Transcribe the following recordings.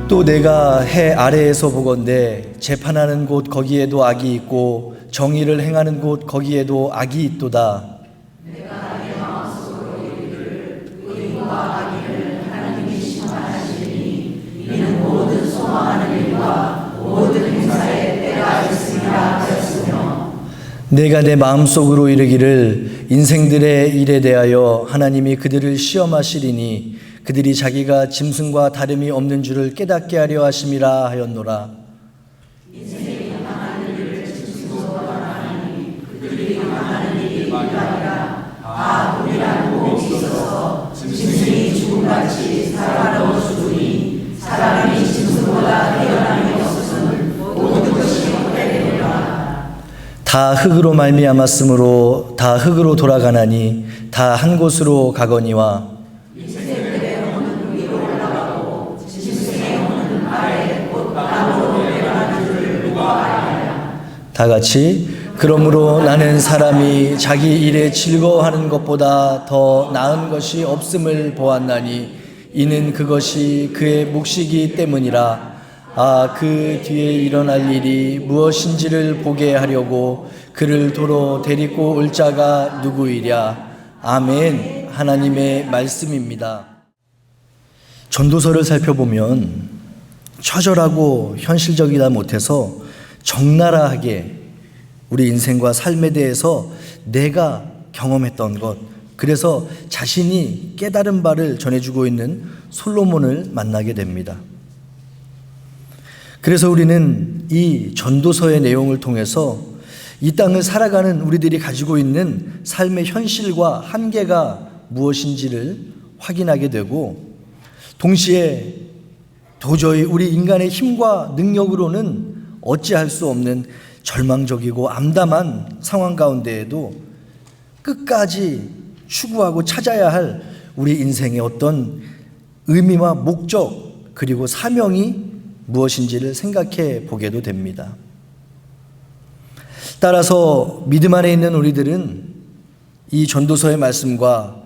또 내가 해 아래에서 보건대 재판하는 곳 거기에도 악이 있고 정의를 행하는 곳 거기에도 악이 있도다. 내가 내 마음속으로 이르기를 의인과 악인을 하나님이 심판하시리니 이는 모든 소망하는 일과 모든 행사에 때가 있으리라 하였으며, 내가 내 마음속으로 이르기를 인생들의 일에 대하여 하나님이 그들을 시험하시리니 그들이 자기가 짐승과 다름이 없는 줄을 깨닫게 하려 하심이라 하였노라. 인생이 당하는 일을 짐승보다 하나니 그들이 당하는 일이 아니라 우리란 몸이 있어서 짐승이 죽음같이 살아남아 죽으니 사람이 짐승보다 태어남이 없으므로 모든 것이 헛되리라. 다 흙으로 말미암았으므로 다 흙으로 돌아가나니 다 한 곳으로 가거니와. 다 같이 그러므로 나는 사람이 자기 일에 즐거워하는 것보다 더 나은 것이 없음을 보았나니 이는 그것이 그의 몫이기 때문이라. 그 뒤에 일어날 일이 무엇인지를 보게 하려고 그를 도로 데리고 올 자가 누구이랴. 아멘. 하나님의 말씀입니다. 전도서를 살펴보면 처절하고 현실적이다 못해서 적나라하게 우리 인생과 삶에 대해서 내가 경험했던 것, 그래서 자신이 깨달은 바를 전해주고 있는 솔로몬을 만나게 됩니다. 그래서 우리는 이 전도서의 내용을 통해서 이 땅을 살아가는 우리들이 가지고 있는 삶의 현실과 한계가 무엇인지를 확인하게 되고, 동시에 도저히 우리 인간의 힘과 능력으로는 어찌할 수 없는 절망적이고 암담한 상황 가운데에도 끝까지 추구하고 찾아야 할 우리 인생의 어떤 의미와 목적 그리고 사명이 무엇인지를 생각해 보게도 됩니다. 따라서 믿음 안에 있는 우리들은 이 전도서의 말씀과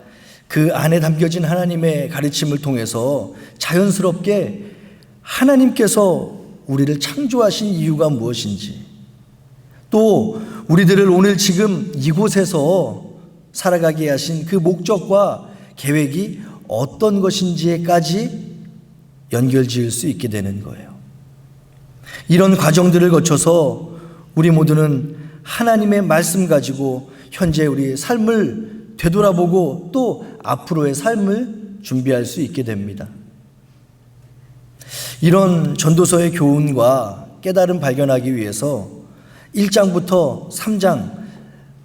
그 안에 담겨진 하나님의 가르침을 통해서 자연스럽게 하나님께서 우리를 창조하신 이유가 무엇인지, 또 우리들을 오늘 지금 이곳에서 살아가게 하신 그 목적과 계획이 어떤 것인지에까지 연결지을 수 있게 되는 거예요. 이런 과정들을 거쳐서 우리 모두는 하나님의 말씀 가지고 현재 우리 삶을 되돌아보고 또 앞으로의 삶을 준비할 수 있게 됩니다. 이런 전도서의 교훈과 깨달음 발견하기 위해서 1장부터 3장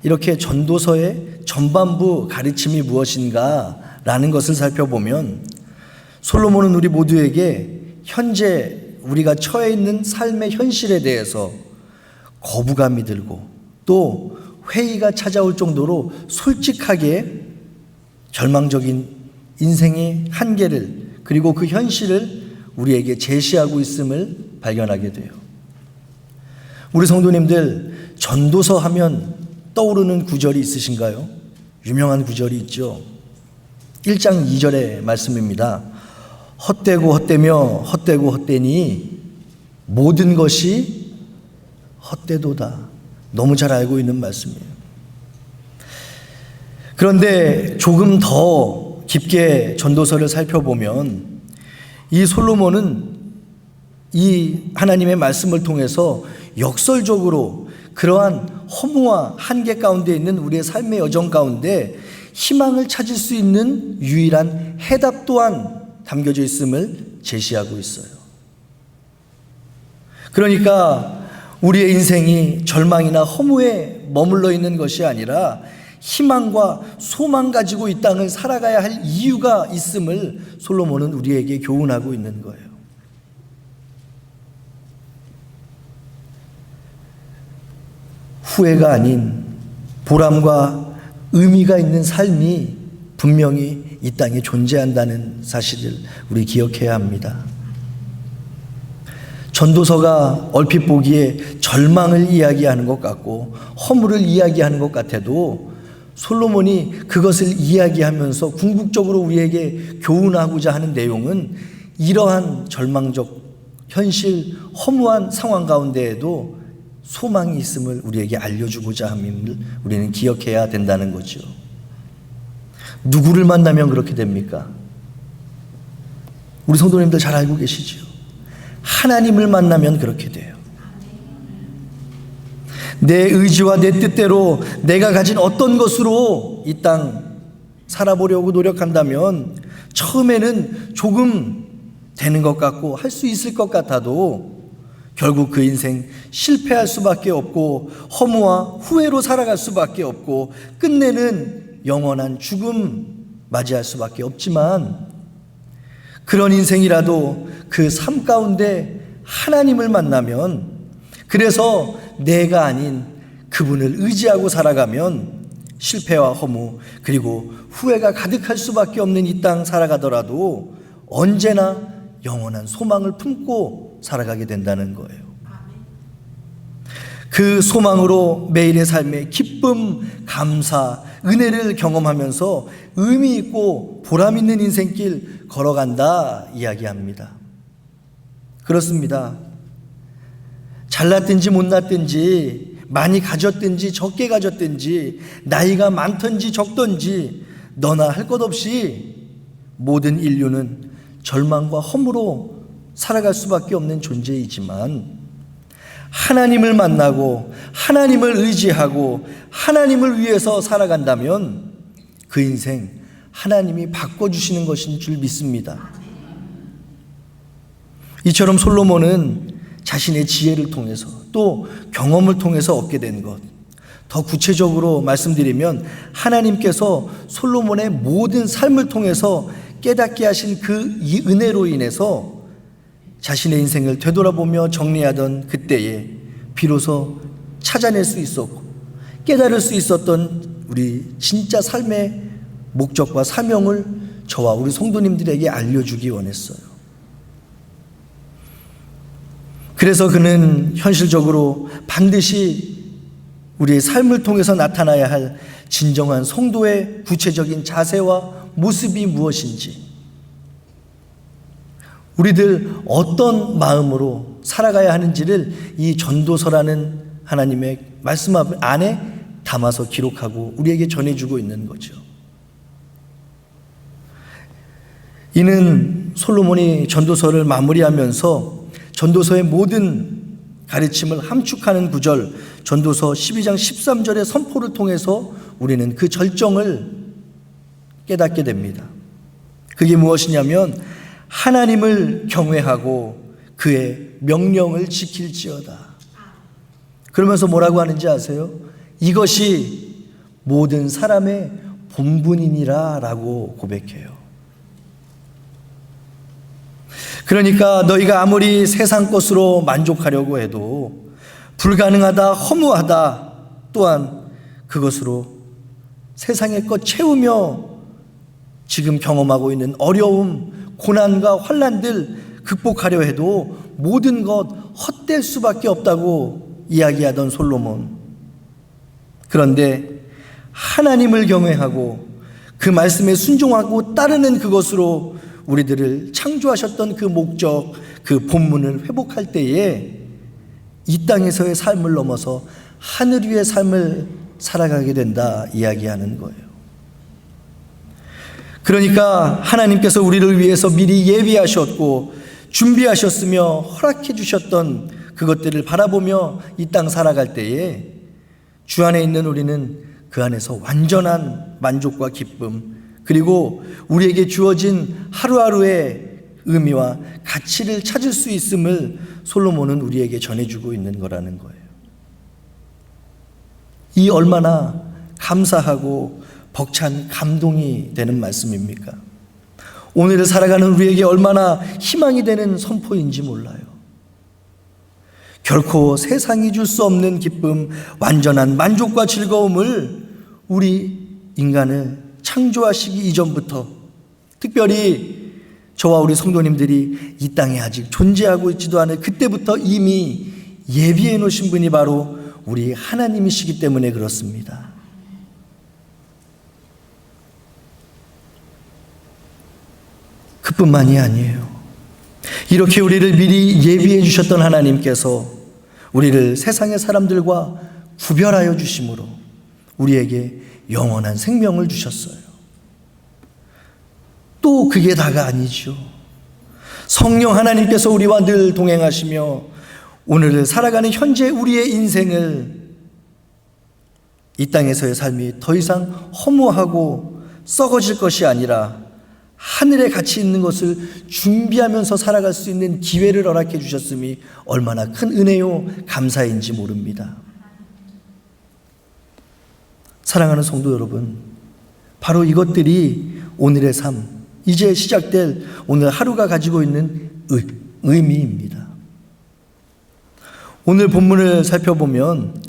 이렇게 전도서의 전반부 가르침이 무엇인가 라는 것을 살펴보면 솔로몬은 우리 모두에게 현재 우리가 처해 있는 삶의 현실에 대해서 거부감이 들고 또 회의가 찾아올 정도로 솔직하게 절망적인 인생의 한계를 그리고 그 현실을 우리에게 제시하고 있음을 발견하게 돼요. 우리 성도님들 전도서 하면 떠오르는 구절이 있으신가요? 유명한 구절이 있죠. 1장 2절의 말씀입니다. 헛되고 헛되며 헛되고 헛되니 모든 것이 헛되도다. 너무 잘 알고 있는 말씀이에요. 그런데 조금 더 깊게 전도서를 살펴보면 이 솔로몬은 이 하나님의 말씀을 통해서 역설적으로 그러한 허무와 한계 가운데 있는 우리의 삶의 여정 가운데 희망을 찾을 수 있는 유일한 해답 또한 담겨져 있음을 제시하고 있어요. 그러니까 우리의 인생이 절망이나 허무에 머물러 있는 것이 아니라 희망과 소망 가지고 이 땅을 살아가야 할 이유가 있음을 솔로몬은 우리에게 교훈하고 있는 거예요. 후회가 아닌 보람과 의미가 있는 삶이 분명히 이 땅에 존재한다는 사실을 우리 기억해야 합니다. 전도서가 얼핏 보기에 절망을 이야기하는 것 같고 허물을 이야기하는 것 같아도 솔로몬이 그것을 이야기하면서 궁극적으로 우리에게 교훈하고자 하는 내용은 이러한 절망적 현실 허무한 상황 가운데에도 소망이 있음을 우리에게 알려주고자 함을 우리는 기억해야 된다는 거죠. 누구를 만나면 그렇게 됩니까? 우리 성도님들 잘 알고 계시죠? 하나님을 만나면 그렇게 돼요. 내 의지와 내 뜻대로 내가 가진 어떤 것으로 이 땅 살아보려고 노력한다면 처음에는 조금 되는 것 같고 할 수 있을 것 같아도 결국 그 인생 실패할 수밖에 없고 허무와 후회로 살아갈 수밖에 없고 끝내는 영원한 죽음 맞이할 수밖에 없지만, 그런 인생이라도 그 삶 가운데 하나님을 만나면, 그래서 내가 아닌 그분을 의지하고 살아가면 실패와 허무 그리고 후회가 가득할 수밖에 없는 이 땅 살아가더라도 언제나 영원한 소망을 품고 살아가게 된다는 거예요. 그 소망으로 매일의 삶에 기쁨, 감사, 은혜를 경험하면서 의미 있고 보람 있는 인생길 걸어간다 이야기합니다. 그렇습니다. 잘났든지 못났든지, 많이 가졌든지 적게 가졌든지, 나이가 많든지 적든지 너나 할 것 없이 모든 인류는 절망과 허무로 살아갈 수밖에 없는 존재이지만, 하나님을 만나고 하나님을 의지하고 하나님을 위해서 살아간다면 그 인생 하나님이 바꿔주시는 것인 줄 믿습니다. 이처럼 솔로몬은 자신의 지혜를 통해서 또 경험을 통해서 얻게 된 것, 더 구체적으로 말씀드리면 하나님께서 솔로몬의 모든 삶을 통해서 깨닫게 하신 그 이 은혜로 인해서 자신의 인생을 되돌아보며 정리하던 그때에 비로소 찾아낼 수 있었고 깨달을 수 있었던 우리 진짜 삶의 목적과 사명을 저와 우리 성도님들에게 알려주기 원했어요. 그래서 그는 현실적으로 반드시 우리의 삶을 통해서 나타나야 할 진정한 성도의 구체적인 자세와 모습이 무엇인지, 우리들 어떤 마음으로 살아가야 하는지를 이 전도서라는 하나님의 말씀 안에 담아서 기록하고 우리에게 전해주고 있는 거죠. 이는 솔로몬이 전도서를 마무리하면서 전도서의 모든 가르침을 함축하는 구절, 전도서 12장 13절의 선포를 통해서 우리는 그 절정을 깨닫게 됩니다. 그게 무엇이냐면 하나님을 경외하고 그의 명령을 지킬지어다. 그러면서 뭐라고 하는지 아세요? 이것이 모든 사람의 본분이니라 라고 고백해요. 그러니까 너희가 아무리 세상 것으로 만족하려고 해도 불가능하다, 허무하다, 또한 그것으로 세상의 것 채우며 지금 경험하고 있는 어려움, 고난과 환난들 극복하려 해도 모든 것 헛될 수밖에 없다고 이야기하던 솔로몬. 그런데 하나님을 경외하고 그 말씀에 순종하고 따르는 그것으로 우리들을 창조하셨던 그 목적, 그 본문을 회복할 때에 이 땅에서의 삶을 넘어서 하늘 위의 삶을 살아가게 된다 이야기하는 거예요. 그러니까 하나님께서 우리를 위해서 미리 예비하셨고 준비하셨으며 허락해 주셨던 그것들을 바라보며 이 땅 살아갈 때에 주 안에 있는 우리는 그 안에서 완전한 만족과 기쁨, 그리고 우리에게 주어진 하루하루의 의미와 가치를 찾을 수 있음을 솔로몬은 우리에게 전해주고 있는 거라는 거예요. 이 얼마나 감사하고 벅찬 감동이 되는 말씀입니까? 오늘을 살아가는 우리에게 얼마나 희망이 되는 선포인지 몰라요. 결코 세상이 줄 수 없는 기쁨, 완전한 만족과 즐거움을 우리 인간을 창조하시기 이전부터, 특별히 저와 우리 성도님들이 이 땅에 아직 존재하고 있지도 않을 그때부터 이미 예비해 놓으신 분이 바로 우리 하나님이시기 때문에 그렇습니다. 그뿐만이 아니에요. 이렇게 우리를 미리 예비해 주셨던 하나님께서 우리를 세상의 사람들과 구별하여 주심으로 우리에게 영원한 생명을 주셨어요. 또 그게 다가 아니죠. 성령 하나님께서 우리와 늘 동행하시며 오늘을 살아가는 현재 우리의 인생을 이 땅에서의 삶이 더 이상 허무하고 썩어질 것이 아니라 하늘에 같이 있는 것을 준비하면서 살아갈 수 있는 기회를 허락해 주셨음이 얼마나 큰 은혜요 감사인지 모릅니다. 사랑하는 성도 여러분, 바로 이것들이 오늘의 삶, 이제 시작될 오늘 하루가 가지고 있는 의미입니다. 오늘 본문을 살펴보면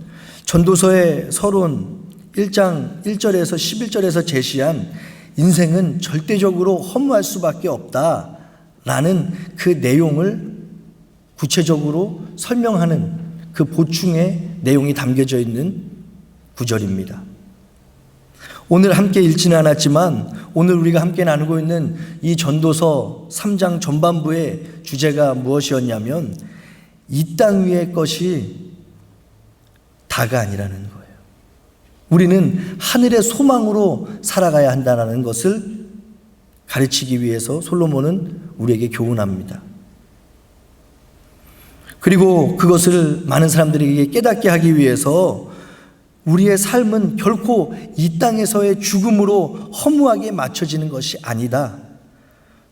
전도서의 서론 1장 1절에서 11절에서 제시한 인생은 절대적으로 허무할 수밖에 없다라는 그 내용을 구체적으로 설명하는 그 보충의 내용이 담겨져 있는 구절입니다. 오늘 함께 읽지는 않았지만 오늘 우리가 함께 나누고 있는 이 전도서 3장 전반부의 주제가 무엇이었냐면 이 땅 위의 것이 다가 아니라는 거예요. 우리는 하늘의 소망으로 살아가야 한다는 것을 가르치기 위해서 솔로몬은 우리에게 교훈합니다. 그리고 그것을 많은 사람들에게 깨닫게 하기 위해서 우리의 삶은 결코 이 땅에서의 죽음으로 허무하게 맞춰지는 것이 아니다.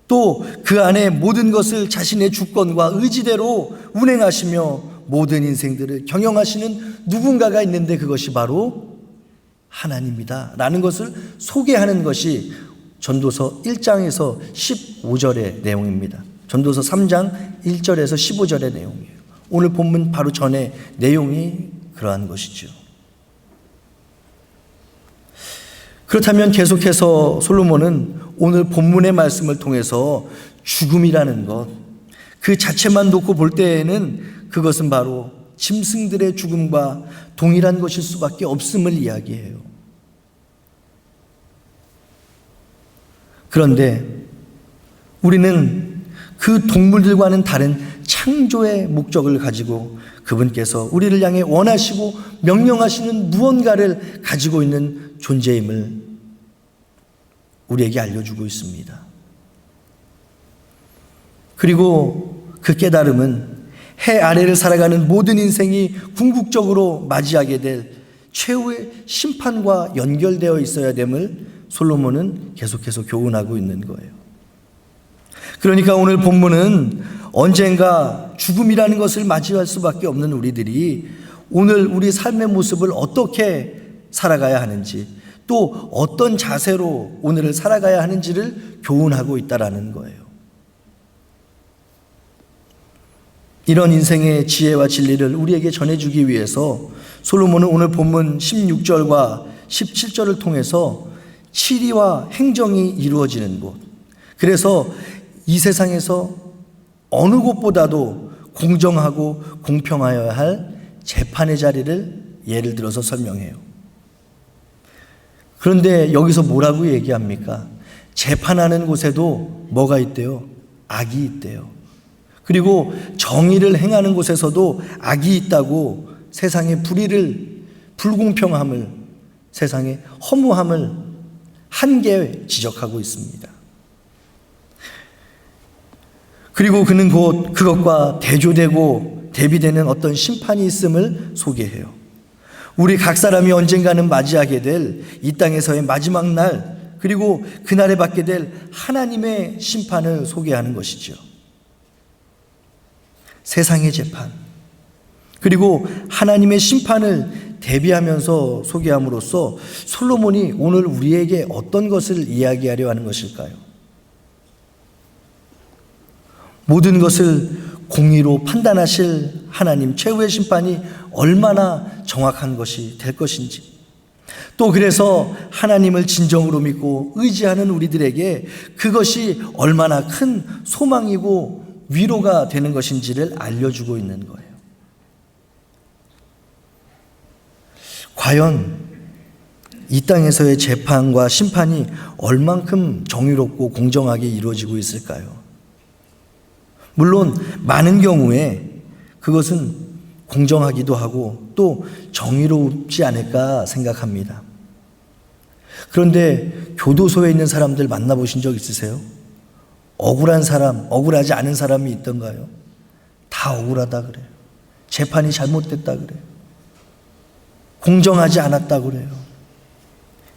또 그 안에 모든 것을 자신의 주권과 의지대로 운행하시며 모든 인생들을 경영하시는 누군가가 있는데 그것이 바로 하나님이다 라는 것을 소개하는 것이 전도서 1장에서 15절의 내용입니다. 전도서 3장 1절에서 15절의 내용이에요. 오늘 본문 바로 전에 내용이 그러한 것이죠. 그렇다면 계속해서 솔로몬은 오늘 본문의 말씀을 통해서 죽음이라는 것, 그 자체만 놓고 볼 때에는 그것은 바로 짐승들의 죽음과 동일한 것일 수밖에 없음을 이야기해요. 그런데 우리는 그 동물들과는 다른 창조의 목적을 가지고 그분께서 우리를 향해 원하시고 명령하시는 무언가를 가지고 있는 존재임을 우리에게 알려주고 있습니다. 그리고 그 깨달음은 해 아래를 살아가는 모든 인생이 궁극적으로 맞이하게 될 최후의 심판과 연결되어 있어야 됨을 솔로몬은 계속해서 교훈하고 있는 거예요. 그러니까 오늘 본문은 언젠가 죽음이라는 것을 맞이할 수밖에 없는 우리들이 오늘 우리 삶의 모습을 어떻게 살아가야 하는지, 또 어떤 자세로 오늘을 살아가야 하는지를 교훈하고 있다라는 거예요. 이런 인생의 지혜와 진리를 우리에게 전해주기 위해서 솔로몬은 오늘 본문 16절과 17절을 통해서 치리와 행정이 이루어지는 곳, 그래서 이 세상에서 어느 곳보다도 공정하고 공평하여야 할 재판의 자리를 예를 들어서 설명해요. 그런데 여기서 뭐라고 얘기합니까? 재판하는 곳에도 뭐가 있대요? 악이 있대요. 그리고 정의를 행하는 곳에서도 악이 있다고 세상의 불의를, 불공평함을, 세상의 허무함을 한계 지적하고 있습니다. 그리고 그는 곧 그것과 대조되고 대비되는 어떤 심판이 있음을 소개해요. 우리 각 사람이 언젠가는 맞이하게 될 이 땅에서의 마지막 날, 그리고 그날에 받게 될 하나님의 심판을 소개하는 것이죠. 세상의 재판, 그리고 하나님의 심판을 대비하면서 소개함으로써 솔로몬이 오늘 우리에게 어떤 것을 이야기하려 하는 것일까요? 모든 것을 공의로 판단하실 하나님 최후의 심판이 얼마나 정확한 것이 될 것인지, 또 그래서 하나님을 진정으로 믿고 의지하는 우리들에게 그것이 얼마나 큰 소망이고 위로가 되는 것인지를 알려주고 있는 거예요. 과연 이 땅에서의 재판과 심판이 얼만큼 정의롭고 공정하게 이루어지고 있을까요? 물론 많은 경우에 그것은 공정하기도 하고 또 정의롭지 않을까 생각합니다. 그런데 교도소에 있는 사람들 만나보신 적 있으세요? 억울한 사람, 억울하지 않은 사람이 있던가요? 다 억울하다 그래요. 재판이 잘못됐다 그래요. 공정하지 않았다 그래요.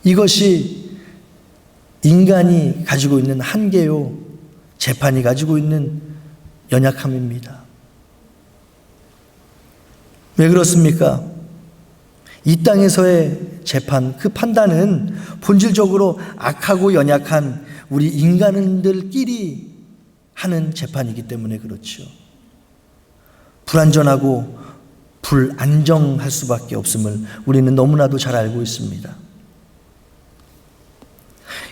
이것이 인간이 가지고 있는 한계요, 재판이 가지고 있는 연약함입니다. 왜 그렇습니까? 이 땅에서의 재판, 그 판단은 본질적으로 악하고 연약한 우리 인간들끼리 하는 재판이기 때문에 그렇죠. 불안전하고 불안정할 수밖에 없음을 우리는 너무나도 잘 알고 있습니다.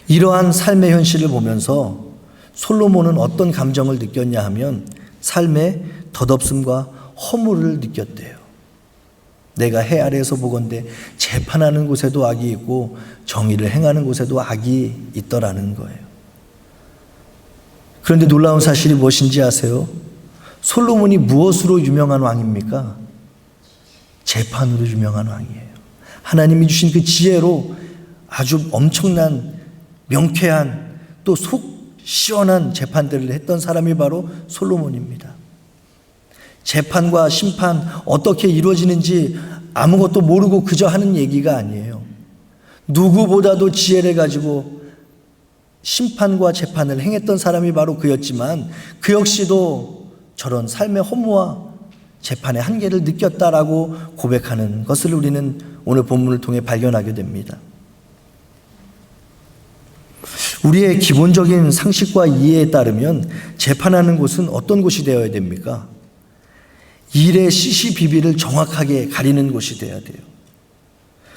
이러한 삶의 현실을 보면서 솔로몬은 어떤 감정을 느꼈냐 하면 삶의 덧없음과 허물을 느꼈대요. 내가 해 아래에서 보건대 재판하는 곳에도 악이 있고 정의를 행하는 곳에도 악이 있더라는 거예요. 그런데 놀라운 사실이 무엇인지 아세요? 솔로몬이 무엇으로 유명한 왕입니까? 재판으로 유명한 왕이에요. 하나님이 주신 그 지혜로 아주 엄청난 명쾌한 또 속 시원한 재판들을 했던 사람이 바로 솔로몬입니다. 재판과 심판 어떻게 이루어지는지 아무것도 모르고 그저 하는 얘기가 아니에요. 누구보다도 지혜를 가지고 심판과 재판을 행했던 사람이 바로 그였지만 그 역시도 저런 삶의 허무와 재판의 한계를 느꼈다라고 고백하는 것을 우리는 오늘 본문을 통해 발견하게 됩니다. 우리의 기본적인 상식과 이해에 따르면 재판하는 곳은 어떤 곳이 되어야 됩니까? 일의 시시비비를 정확하게 가리는 곳이 되어야 돼요.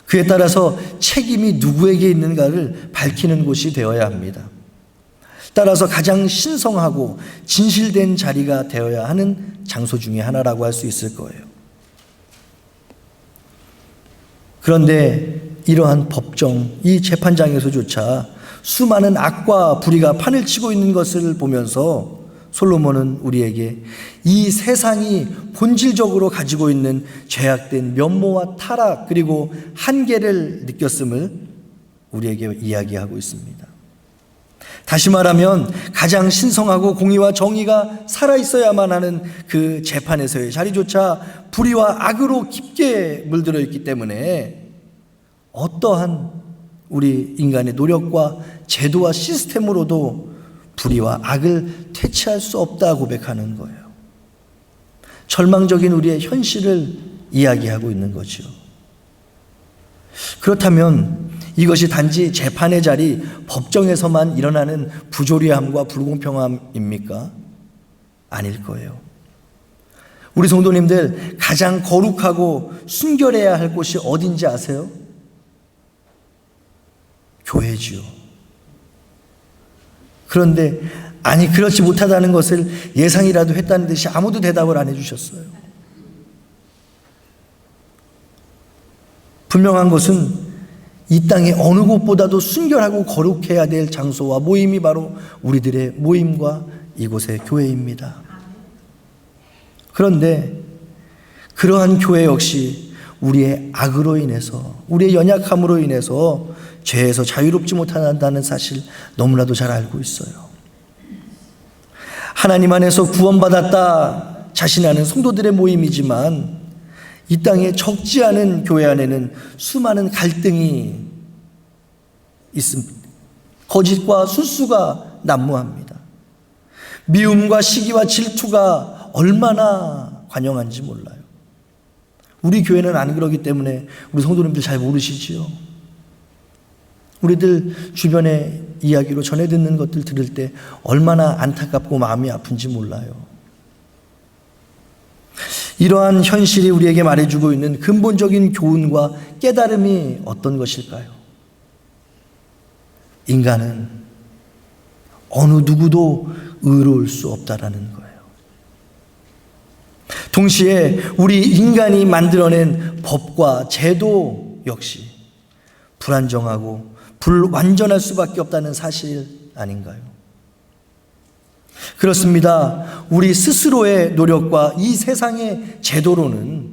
그에 따라서 책임이 누구에게 있는가를 밝히는 곳이 되어야 합니다. 따라서 가장 신성하고 진실된 자리가 되어야 하는 장소 중에 하나라고 할 수 있을 거예요. 그런데 이러한 법정, 이 재판장에서조차 수많은 악과 불의가 판을 치고 있는 것을 보면서 솔로몬은 우리에게 이 세상이 본질적으로 가지고 있는 죄악된 면모와 타락 그리고 한계를 느꼈음을 우리에게 이야기하고 있습니다. 다시 말하면 가장 신성하고 공의와 정의가 살아있어야만 하는 그 재판에서의 자리조차 불의와 악으로 깊게 물들어 있기 때문에 어떠한 우리 인간의 노력과 제도와 시스템으로도 불의와 악을 퇴치할 수 없다 고백하는 거예요. 절망적인 우리의 현실을 이야기하고 있는 거죠. 그렇다면 이것이 단지 재판의 자리, 법정에서만 일어나는 부조리함과 불공평함입니까? 아닐 거예요. 우리 성도님들 가장 거룩하고 순결해야 할 곳이 어딘지 아세요? 교회지요. 그런데 아니 그렇지 못하다는 것을 예상이라도 했다는 듯이 아무도 대답을 안 해주셨어요. 분명한 것은 이 땅의 어느 곳보다도 순결하고 거룩해야 될 장소와 모임이 바로 우리들의 모임과 이곳의 교회입니다. 그런데 그러한 교회 역시 우리의 악으로 인해서, 우리의 연약함으로 인해서 죄에서 자유롭지 못한다는 사실 너무나도 잘 알고 있어요. 하나님 안에서 구원받았다 자신하는 성도들의 모임이지만 이 땅에 적지 않은 교회 안에는 수많은 갈등이 있습니다. 거짓과 술수가 난무합니다. 미움과 시기와 질투가 얼마나 관영한지 몰라요. 우리 교회는 안 그러기 때문에 우리 성도님들 잘 모르시지요. 우리들 주변의 이야기로 전해 듣는 것들 들을 때 얼마나 안타깝고 마음이 아픈지 몰라요. 이러한 현실이 우리에게 말해주고 있는 근본적인 교훈과 깨달음이 어떤 것일까요? 인간은 어느 누구도 의로울 수 없다라는 거예요. 동시에 우리 인간이 만들어낸 법과 제도 역시 불안정하고 불완전할 수밖에 없다는 사실 아닌가요? 그렇습니다. 우리 스스로의 노력과 이 세상의 제도로는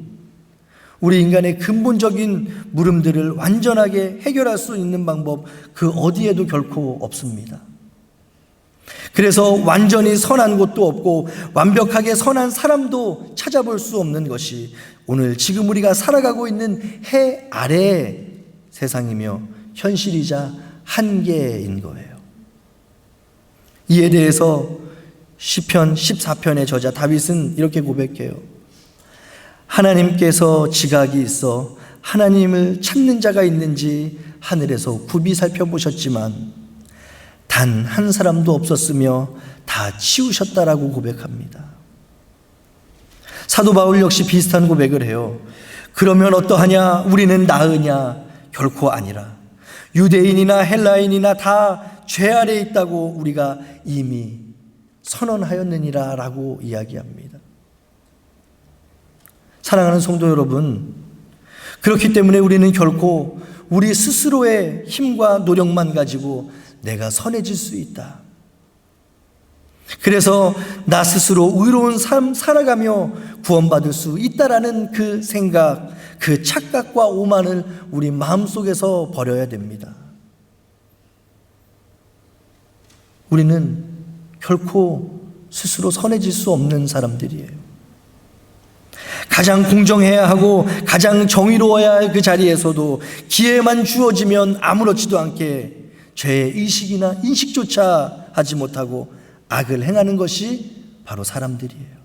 우리 인간의 근본적인 물음들을 완전하게 해결할 수 있는 방법 그 어디에도 결코 없습니다. 그래서 완전히 선한 곳도 없고 완벽하게 선한 사람도 찾아볼 수 없는 것이 오늘 지금 우리가 살아가고 있는 해 아래의 세상이며 현실이자 한계인 거예요. 이에 대해서 시편 14편의 저자 다윗은 이렇게 고백해요. 하나님께서 지각이 있어 하나님을 찾는 자가 있는지 하늘에서 굽이 살펴보셨지만 단 한 사람도 없었으며 다 치우셨다라고 고백합니다. 사도 바울 역시 비슷한 고백을 해요. 그러면 어떠하냐? 우리는 나으냐? 결코 아니라 유대인이나 헬라인이나 다 죄 아래에 있다고 우리가 이미 선언하였느니라 라고 이야기합니다. 사랑하는 성도 여러분, 그렇기 때문에 우리는 결코 우리 스스로의 힘과 노력만 가지고 내가 선해질 수 있다. 그래서 나 스스로 의로운 삶 살아가며 구원받을 수 있다라는 그 생각, 그 착각과 오만을 우리 마음속에서 버려야 됩니다. 우리는 결코 스스로 선해질 수 없는 사람들이에요. 가장 공정해야 하고 가장 정의로워야 할 그 자리에서도 기회만 주어지면 아무렇지도 않게 죄의 의식이나 인식조차 하지 못하고 악을 행하는 것이 바로 사람들이에요.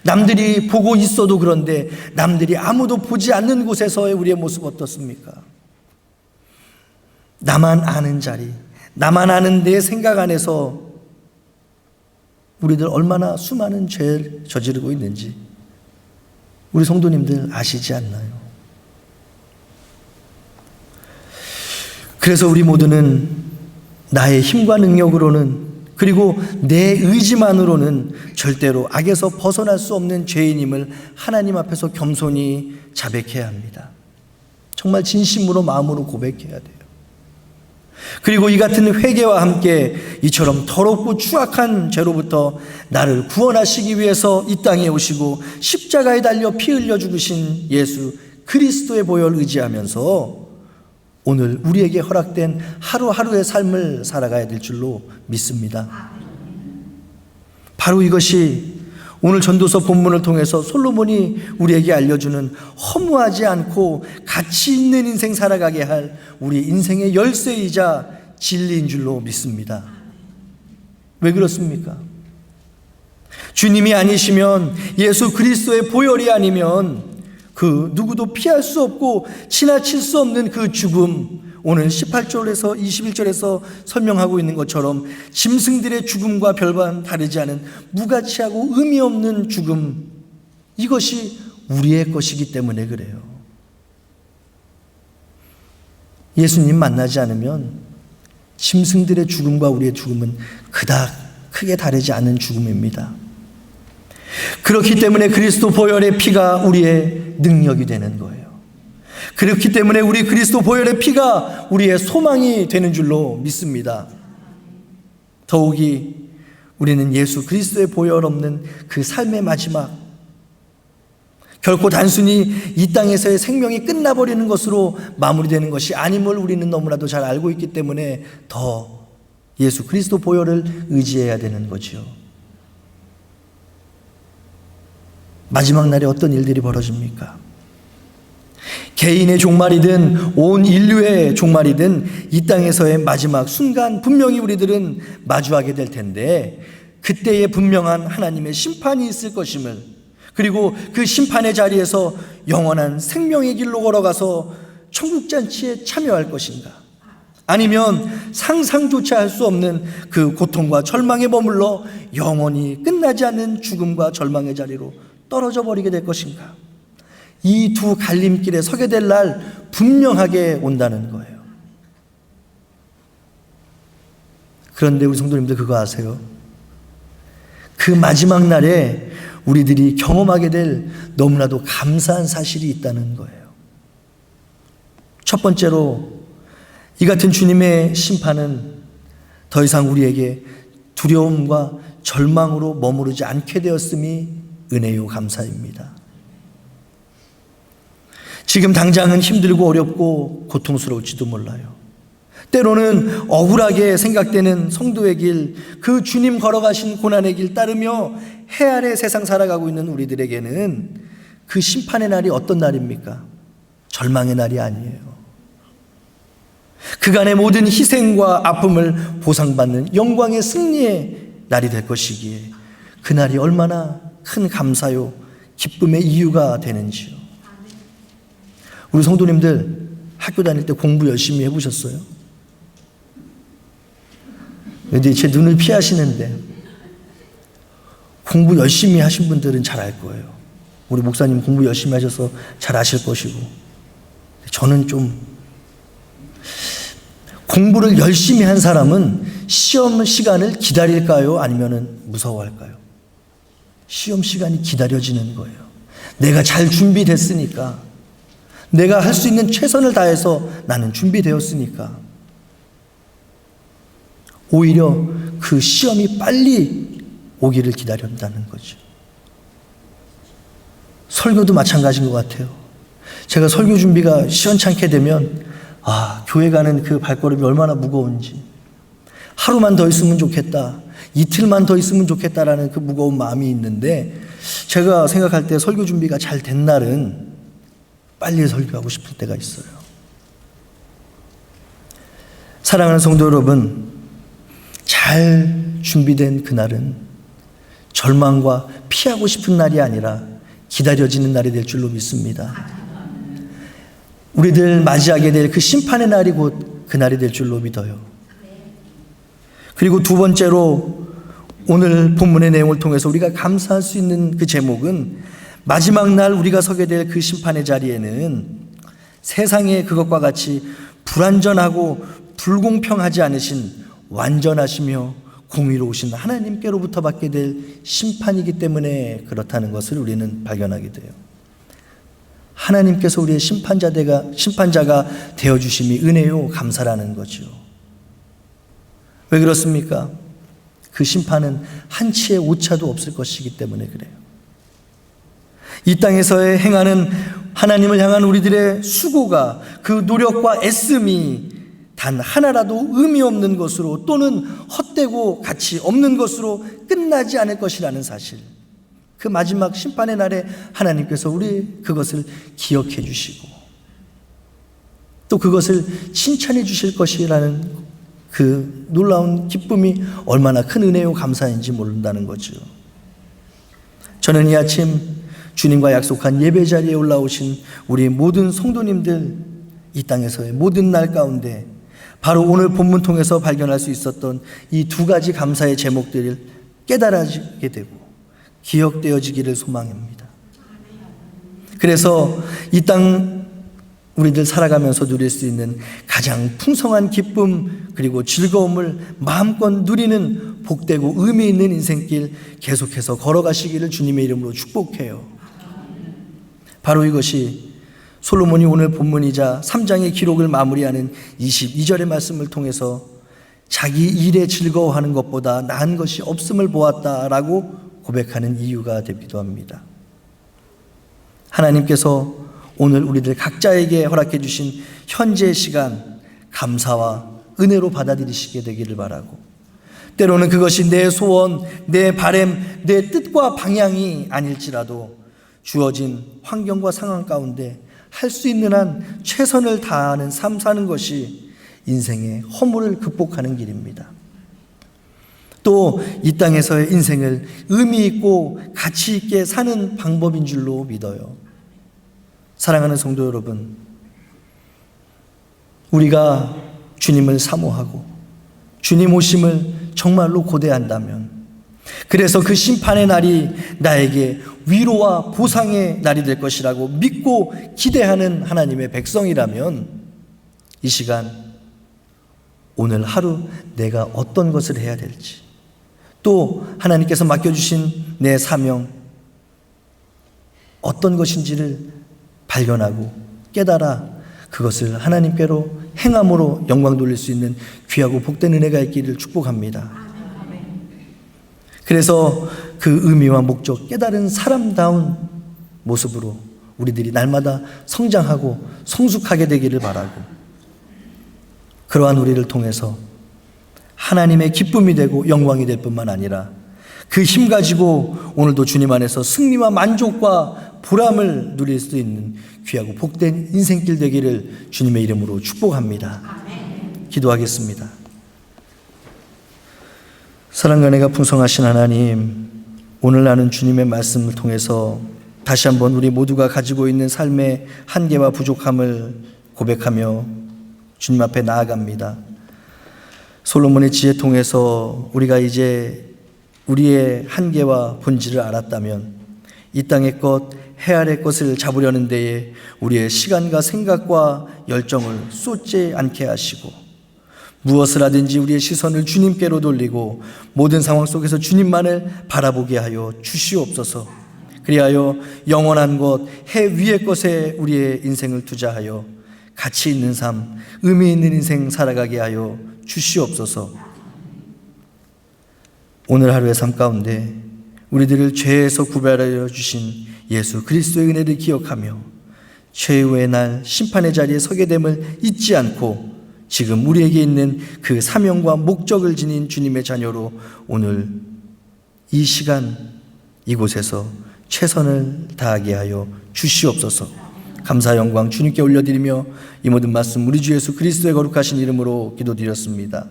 남들이 보고 있어도 그런데 남들이 아무도 보지 않는 곳에서의 우리의 모습 어떻습니까? 나만 아는 자리, 나만 아는 내 생각 안에서 우리들 얼마나 수많은 죄를 저지르고 있는지 우리 성도님들 아시지 않나요? 그래서 우리 모두는 나의 힘과 능력으로는 그리고 내 의지만으로는 절대로 악에서 벗어날 수 없는 죄인임을 하나님 앞에서 겸손히 자백해야 합니다. 정말 진심으로 마음으로 고백해야 돼요. 그리고 이 같은 회개와 함께 이처럼 더럽고 추악한 죄로부터 나를 구원하시기 위해서 이 땅에 오시고 십자가에 달려 피 흘려 죽으신 예수 그리스도의 보혈을 의지하면서 오늘 우리에게 허락된 하루하루의 삶을 살아가야 될 줄로 믿습니다. 바로 이것이 오늘 전도서 본문을 통해서 솔로몬이 우리에게 알려주는 허무하지 않고 가치 있는 인생 살아가게 할 우리 인생의 열쇠이자 진리인 줄로 믿습니다. 왜 그렇습니까? 주님이 아니시면, 예수 그리스도의 보혈이 아니면 그 누구도 피할 수 없고 지나칠 수 없는 그 죽음, 오늘 18절에서 21절에서 설명하고 있는 것처럼 짐승들의 죽음과 별반 다르지 않은 무가치하고 의미 없는 죽음, 이것이 우리의 것이기 때문에 그래요. 예수님 만나지 않으면 짐승들의 죽음과 우리의 죽음은 그닥 크게 다르지 않은 죽음입니다. 그렇기 때문에 그리스도 보혈의 피가 우리의 능력이 되는 거예요. 그렇기 때문에 우리 그리스도 보혈의 피가 우리의 소망이 되는 줄로 믿습니다. 더욱이 우리는 예수 그리스도의 보혈 없는 그 삶의 마지막, 결코 단순히 이 땅에서의 생명이 끝나버리는 것으로 마무리되는 것이 아님을 우리는 너무나도 잘 알고 있기 때문에 더 예수 그리스도 보혈을 의지해야 되는 거죠. 마지막 날에 어떤 일들이 벌어집니까? 개인의 종말이든 온 인류의 종말이든 이 땅에서의 마지막 순간 분명히 우리들은 마주하게 될 텐데, 그때에 분명한 하나님의 심판이 있을 것임을, 그리고 그 심판의 자리에서 영원한 생명의 길로 걸어가서 천국잔치에 참여할 것인가, 아니면 상상조차 할 수 없는 그 고통과 절망에 머물러 영원히 끝나지 않는 죽음과 절망의 자리로 떨어져 버리게 될 것인가. 이 두 갈림길에 서게 될 날 분명하게 온다는 거예요. 그런데 우리 성도님들 그거 아세요? 그 마지막 날에 우리들이 경험하게 될 너무나도 감사한 사실이 있다는 거예요. 첫 번째로, 이 같은 주님의 심판은 더 이상 우리에게 두려움과 절망으로 머무르지 않게 되었음이 은혜요 감사입니다. 지금 당장은 힘들고 어렵고 고통스러울지도 몰라요. 때로는 억울하게 생각되는 성도의 길, 그 주님 걸어가신 고난의 길 따르며 해 아래 세상 살아가고 있는 우리들에게는 그 심판의 날이 어떤 날입니까? 절망의 날이 아니에요. 그간의 모든 희생과 아픔을 보상받는 영광의 승리의 날이 될 것이기에 그 날이 얼마나 큰 감사요 기쁨의 이유가 되는지요. 우리 성도님들 학교 다닐 때 공부 열심히 해보셨어요? 근데 제 눈을 피하시는데 공부 열심히 하신 분들은 잘 알 거예요. 우리 목사님 공부 열심히 하셔서 잘 아실 것이고, 저는 좀 공부를 열심히 한 사람은 시험 시간을 기다릴까요? 아니면 무서워할까요? 시험 시간이 기다려지는 거예요. 내가 잘 준비됐으니까, 내가 할 수 있는 최선을 다해서 나는 준비되었으니까, 오히려 그 시험이 빨리 오기를 기다린다는 거죠. 설교도 마찬가지인 것 같아요. 제가 설교 준비가 시원찮게 되면 교회 가는 그 발걸음이 얼마나 무거운지, 하루만 더 있으면 좋겠다, 이틀만 더 있으면 좋겠다라는 그 무거운 마음이 있는데, 제가 생각할 때 설교 준비가 잘 된 날은 빨리 설교하고 싶을 때가 있어요. 사랑하는 성도 여러분, 잘 준비된 그날은 절망과 피하고 싶은 날이 아니라 기다려지는 날이 될 줄로 믿습니다. 우리들 맞이하게 될 그 심판의 날이 곧 그 날이 될 줄로 믿어요. 그리고 두 번째로 오늘 본문의 내용을 통해서 우리가 감사할 수 있는 그 제목은, 마지막 날 우리가 서게 될 그 심판의 자리에는 세상의 그것과 같이 불완전하고 불공평하지 않으신 완전하시며 공의로우신 하나님께로부터 받게 될 심판이기 때문에 그렇다는 것을 우리는 발견하게 돼요. 하나님께서 우리의 심판자가 되어주심이 은혜요 감사라는 거죠. 왜 그렇습니까? 그 심판은 한치의 오차도 없을 것이기 때문에 그래요. 이 땅에서의 행하는 하나님을 향한 우리들의 수고가, 그 노력과 애씀이 단 하나라도 의미 없는 것으로, 또는 헛되고 가치 없는 것으로 끝나지 않을 것이라는 사실, 그 마지막 심판의 날에 하나님께서 우리 그것을 기억해 주시고 또 그것을 칭찬해 주실 것이라는 그 놀라운 기쁨이 얼마나 큰 은혜요 감사인지 모른다는 거죠. 저는 이 아침 주님과 약속한 예배 자리에 올라오신 우리 모든 성도님들, 이 땅에서의 모든 날 가운데 바로 오늘 본문 통해서 발견할 수 있었던 이 두 가지 감사의 제목들을 깨달아지게 되고 기억되어지기를 소망합니다. 그래서 이 땅 우리들 살아가면서 누릴 수 있는 가장 풍성한 기쁨 그리고 즐거움을 마음껏 누리는 복되고 의미 있는 인생길 계속해서 걸어가시기를 주님의 이름으로 축복해요. 바로 이것이 솔로몬이 오늘 본문이자 3장의 기록을 마무리하는 22절의 말씀을 통해서 자기 일에 즐거워하는 것보다 나은 것이 없음을 보았다라고 고백하는 이유가 되기도 합니다. 하나님께서 오늘 우리들 각자에게 허락해 주신 현재의 시간 감사와 은혜로 받아들이시게 되기를 바라고, 때로는 그것이 내 소원, 내 바람, 내 뜻과 방향이 아닐지라도 주어진 환경과 상황 가운데 할 수 있는 한 최선을 다하는 삶 사는 것이 인생의 허물을 극복하는 길입니다. 또 이 땅에서의 인생을 의미 있고 가치 있게 사는 방법인 줄로 믿어요. 사랑하는 성도 여러분, 우리가 주님을 사모하고 주님 오심을 정말로 고대한다면, 그래서 그 심판의 날이 나에게 위로와 보상의 날이 될 것이라고 믿고 기대하는 하나님의 백성이라면, 이 시간 오늘 하루 내가 어떤 것을 해야 될지, 또 하나님께서 맡겨주신 내 사명 어떤 것인지를 발견하고 깨달아 그것을 하나님께로 행함으로 영광 돌릴 수 있는 귀하고 복된 은혜가 있기를 축복합니다. 그래서 그 의미와 목적 깨달은 사람다운 모습으로 우리들이 날마다 성장하고 성숙하게 되기를 바라고, 그러한 우리를 통해서 하나님의 기쁨이 되고 영광이 될 뿐만 아니라 그 힘 가지고 오늘도 주님 안에서 승리와 만족과 보람을 누릴 수 있는 귀하고 복된 인생길 되기를 주님의 이름으로 축복합니다. 기도하겠습니다. 사랑과 은혜가 풍성하신 하나님, 오늘 나눈 주님의 말씀을 통해서 다시 한번 우리 모두가 가지고 있는 삶의 한계와 부족함을 고백하며 주님 앞에 나아갑니다. 솔로몬의 지혜 통해서 우리가 이제 우리의 한계와 본질을 알았다면 이 땅의 것, 해 아래 것을 잡으려는 데에 우리의 시간과 생각과 열정을 쏟지 않게 하시고, 무엇을 하든지 우리의 시선을 주님께로 돌리고 모든 상황 속에서 주님만을 바라보게 하여 주시옵소서. 그리하여 영원한 것, 해 위의 것에 우리의 인생을 투자하여 가치 있는 삶, 의미 있는 인생 살아가게 하여 주시옵소서. 오늘 하루의 삶 가운데 우리들을 죄에서 구별하여 주신 예수 그리스도의 은혜를 기억하며 최후의 날 심판의 자리에 서게 됨을 잊지 않고 지금 우리에게 있는 그 사명과 목적을 지닌 주님의 자녀로 오늘 이 시간 이곳에서 최선을 다하게 하여 주시옵소서. 감사 영광 주님께 올려드리며 이 모든 말씀 우리 주 예수 그리스도의 거룩하신 이름으로 기도드렸습니다.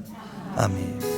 아멘.